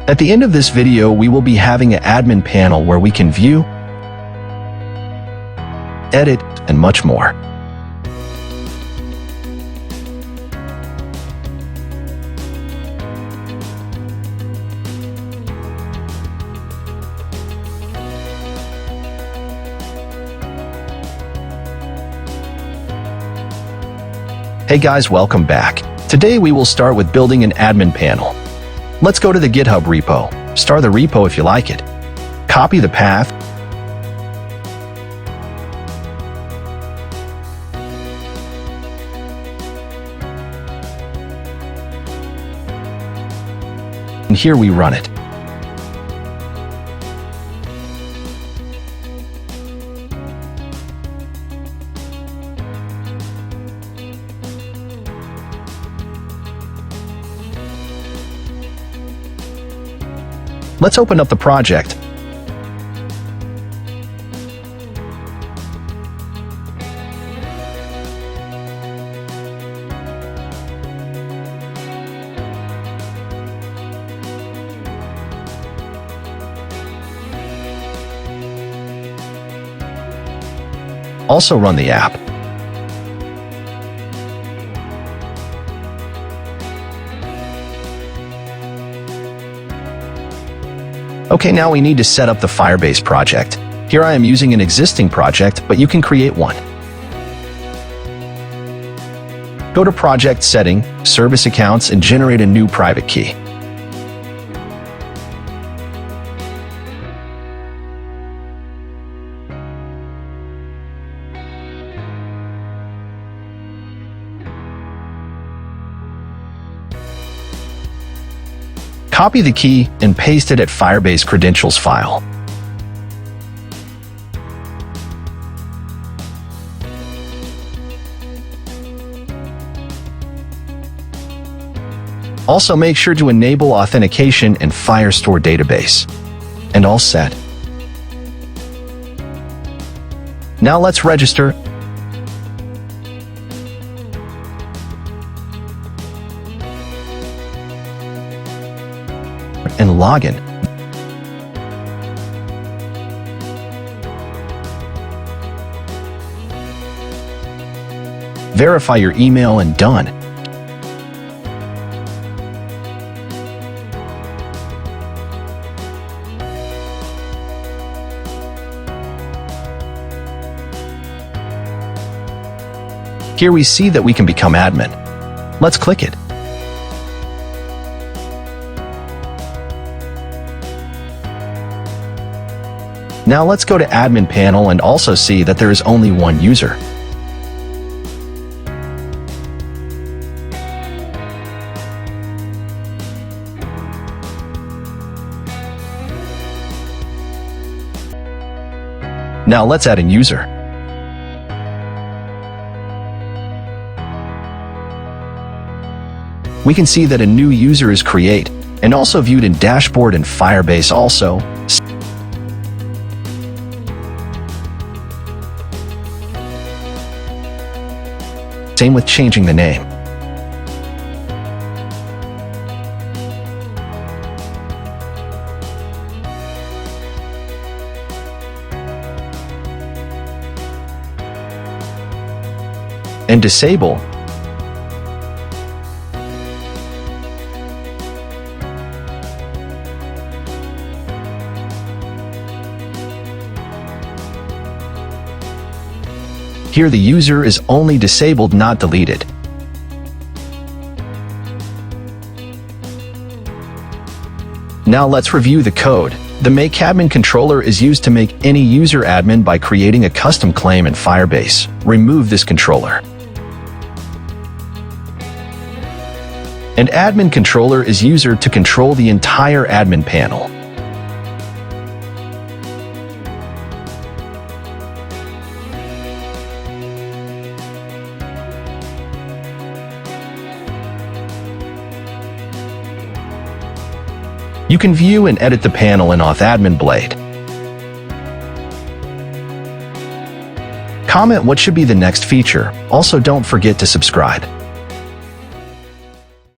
At the end of this video, we will be having an admin panel where we can view, edit, and much more. Hey guys, welcome back. Today we will start with building an admin panel. Let's go to the GitHub repo. Start the repo if you like it. Copy the path. And here we run it. Let's open up the project. Also run the app. Okay, now we need to set up the Firebase project. Here I am using an existing project, but you can create one. Go to Project Setting, Service Accounts, and generate a new private key. Copy the key and paste it at Firebase credentials file. Also make sure to enable authentication and Firestore database. And all set. Now let's register. And login. Verify your email and done. Here we see that we can become admin. Let's click it. Now let's go to admin panel and also see that there is only one user. Now let's add a user. We can see that a new user is created and also viewed in dashboard and Firebase also. Same with changing the name. And disable. Here the user is only disabled, not deleted. Now let's review the code. The Make Admin controller is used to make any user admin by creating a custom claim in Firebase. Remove this controller. And admin controller is user to control the entire admin panel. You can view and edit the panel in AuthAdmin Blade. Comment what should be the next feature. Also, don't forget to subscribe.